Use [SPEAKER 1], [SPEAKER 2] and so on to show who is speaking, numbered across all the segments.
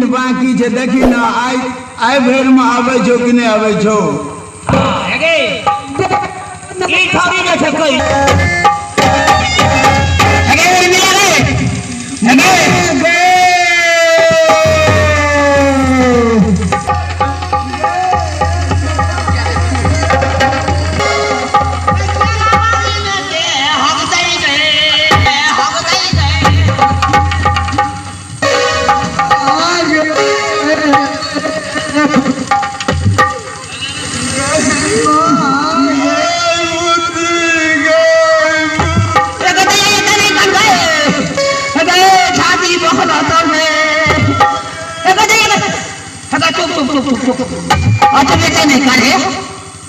[SPEAKER 1] दिन बाकी छे देखी ना आई भर में आवे छो कि नहीं आवे छो।
[SPEAKER 2] हां हेगे ई थोड़ी न छे कोई हेगे मिला रे हेगे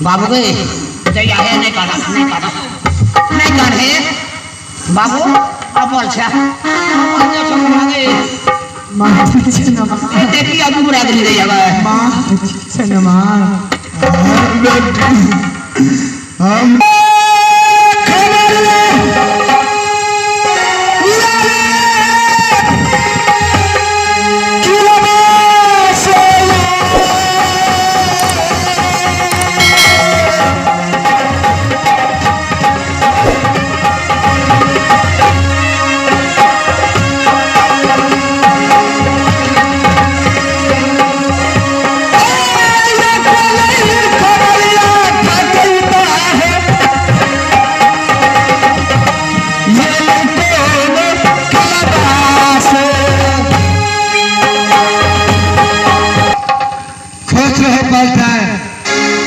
[SPEAKER 2] बाबू गए जया है नहीं काढ़े बाबू अब अच्छा अन्य सब भागे
[SPEAKER 3] मां छन मां
[SPEAKER 2] देखी अब बुरा दिन गई अब
[SPEAKER 3] मां छन मां
[SPEAKER 1] हम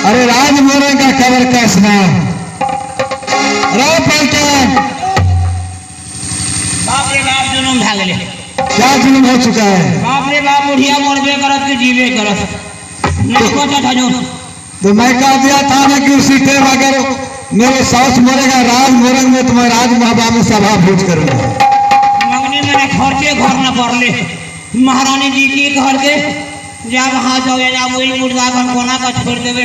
[SPEAKER 1] अरे राज मोरे का खबर कैसना रो पलटन
[SPEAKER 2] बाप रे बाप जुनून भाग ले
[SPEAKER 1] क्या जुलूम हो चुका है।
[SPEAKER 2] बाप रे बाप बुढ़िया मरबे करत के जीवे करत नहीं सोचा था जो
[SPEAKER 1] तो मैं कह दिया था ना कि उसी टाइम अगर मेरे सास मरेगा राज मोरंग में तुम्हें राज महाबा में सभा भोज करूंगा।
[SPEAKER 2] मंगनी मैंने खर्चे घर न पड़ले महारानी जी की घर के जब वहाँ जाओ या वही मुर्गा हम कोना का छोड़ देवे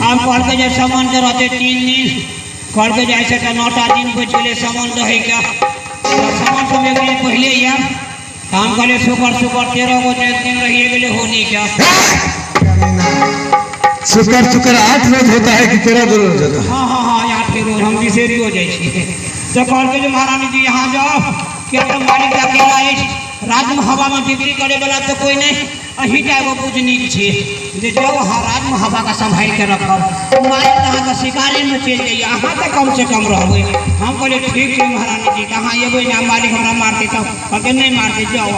[SPEAKER 2] हम कल के जब सामान के रहते 3 दिन कल के जैसे तो 9टा दिन बच गए सामान रहे क्या सामान तो मैं पहले या हम कहले शुक्र 13 गो दिन रहिए गए होनी क्या
[SPEAKER 1] शुक्र 8 रोज होता है कि 13 रोज होता है।
[SPEAKER 2] हाँ हाँ हाँ 8 रोज हम बिसेरी हो जाए तो कल के जो महारानी जी यहाँ जाओ क्या तो मालिक अकेला है राज में हवा में बिक्री करे वाला तो कोई नहीं अही जाएगो पूजनीक छे जे जो राज में हवा का संभाल के रखब मालिक तहाँ का शिकारी में चल जाइए अहाँ तो कम से कम रहबे हम कहले ठीक है महारानी जी कहाँ एबे ना मालिक हमरा मारते तब अगर नहीं मारते जाओ।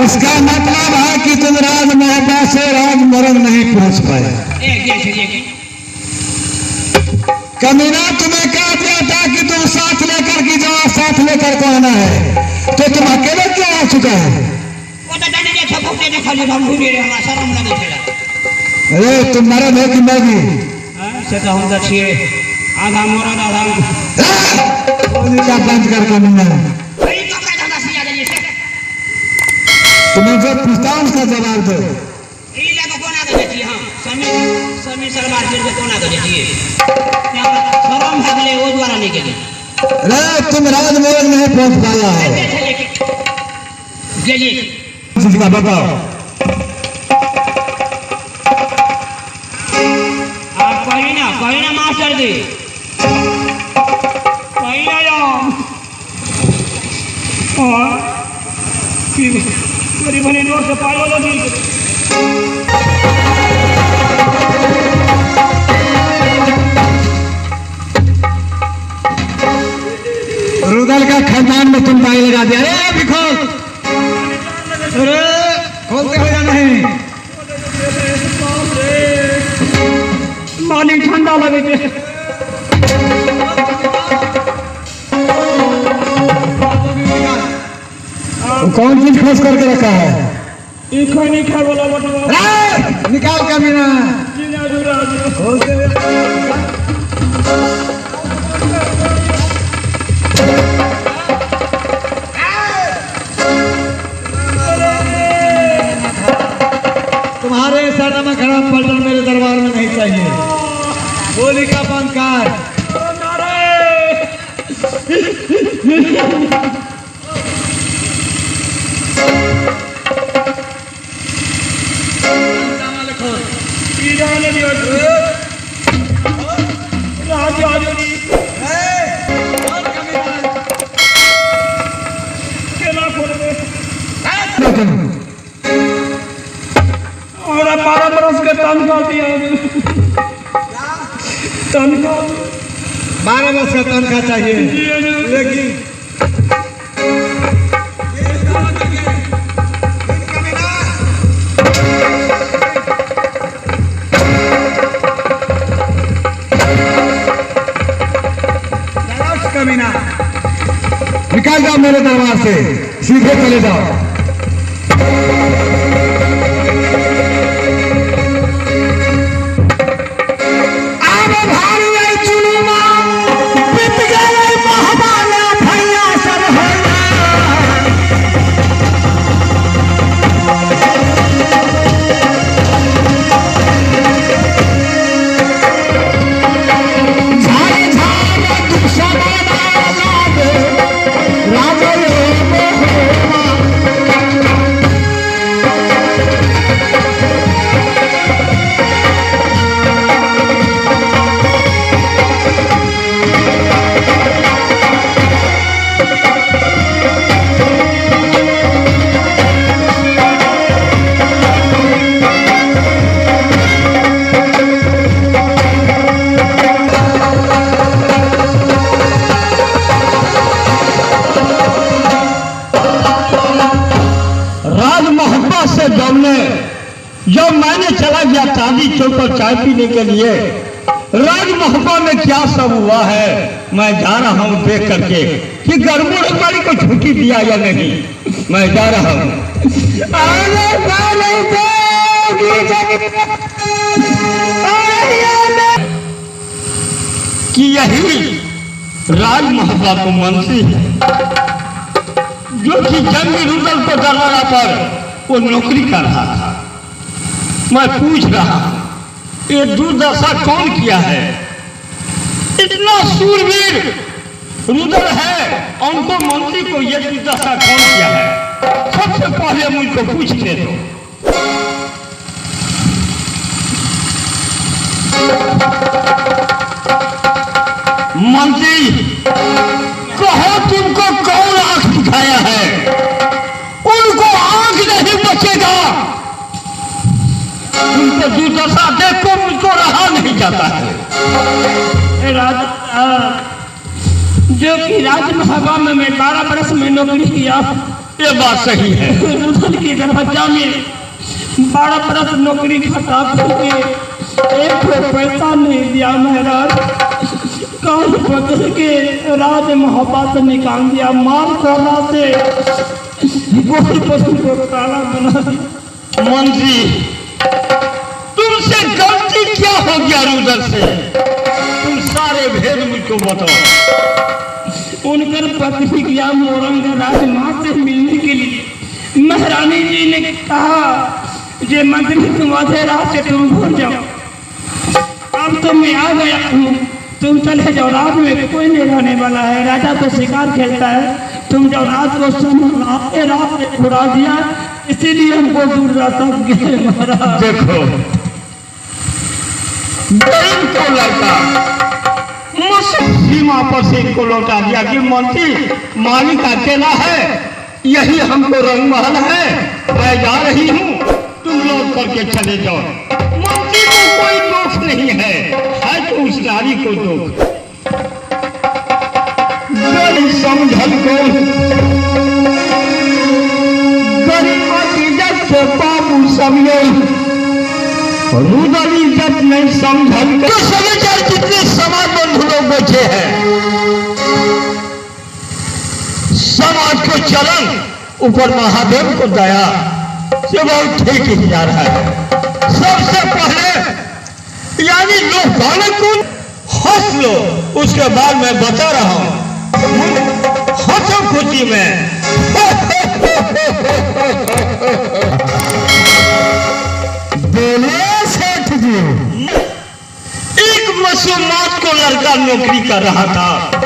[SPEAKER 1] इसका मतलब है कि तुम राज महबा से राज मोरंग नहीं पहुंच पाए। कमीना तुम्हें कह दिया था कि तुम साथ लेकर के जाओ साथ लेकर के आना है तो तुम अकेले क्यों आ चुका है। अरे तुम मरद हो कि मर्दी
[SPEAKER 2] से तो हम छिए आधा मरद आधा
[SPEAKER 1] का बंद करके नहीं तुम्हें जो पूछता उसका जवाब दो। अरे तुम राज मोरंग नहीं पहुंच पाया है जिसका बताओ
[SPEAKER 2] आप कहीं ना मास्टर जी कहीं ना जाओ और गरीब नोट से पालो लगी
[SPEAKER 1] रुदल का खानदान में तुम ताई लगा दिया। अरे बिखोल अरे खोलते हो या नहीं
[SPEAKER 2] पानी ठंडा लगे
[SPEAKER 1] कौन चीज खोज करके रखा है
[SPEAKER 2] नहीं खा बोला
[SPEAKER 1] निकाल कभी ना तुम्हारे सर में खड़ा पलटन मेरे दरबार में नहीं चाहिए। गोली का बंद कर
[SPEAKER 2] ले लियो राजा जी केला खोल दे और 12 बरस के तनख्वाह दिया तनख्वाह
[SPEAKER 1] 12 वर्ष का तनख्वाह चाहिए लेकिन कमीना निकाल जाओ मेरे दरबार से सीधे चले जाओ जब मैंने चला गया चांदी चौक पर चाय पीने के लिए राजमहल में क्या सब हुआ है मैं जा रहा हूँ देख करके कि गरबू रखवाली को छुट्टी दिया या नहीं मैं जा रहा हूँ कि यही राजमहल को मंत्री है जो कि जंगी रुदल को दरबार पर वो नौकरी कर रहा था मैं पूछ रहा हूं ये दुर्दशा कौन किया है इतना सूरवीर रुदल है उनको मंत्री को ये दुर्दशा कौन किया है सबसे पहले मुझको पूछते दो मंत्री कहो तुमको कौन आंख दिखाया है उनको आंख नहीं बचेगा उनको दुर्दशा देखो मुझको रहा नहीं जाता है
[SPEAKER 2] जो कि राजमहल में 12 बरस में नौकरी किया
[SPEAKER 1] ये बात सही है
[SPEAKER 2] रुदल की दरवाजा में 12 बरस नौकरी खटा करके एक पैसा नहीं दिया महाराज कान पकड़ के राजमहल से निकाल दिया मार करना से गोल पशु को काला बना दिया
[SPEAKER 1] मंत्री तुमसे गलती क्या हो गया रुदल से तुम सारे भेद मुझको बताओ
[SPEAKER 2] उनकर प्रतिज्ञा मोरंग राजमां से मिलने के लिए महारानी जी ने कहा जे मंत्री तुम आधे रात से तुम भूल जाओ अब तो मैं आ गया हूँ तुम चले जाओ रात में कोई नहीं रहने वाला है राजा तो शिकार खेलता है तुम जाओ रात को रात में उड़ा दिया इसीलिए हमको दूर रास्ता महाराज
[SPEAKER 1] देखो को लड़का सीमा पर से इनको लौटा दिया कि मंत्री मालिक अकेला है यही हमको रंगमहल है मैं जा रही हूँ तुम लौट करके चले जाओ मंत्री को कोई दोष नहीं है तो उस नारी को दोष गरीब समझल को गरीब इज्जत से बाबू समझे रुदल इज्जत नहीं समझल तो समाचार कितने समाज बंधु लोग बचे हैं समाज को चलन ऊपर महादेव को दया से बहुत ठीक ही जा रहा है सबसे पहले यानी लोग बालक को हंस लो उसके बाद मैं बता रहा हूं हंसो खुशी में एक मासूमात को लड़का नौकरी कर रहा था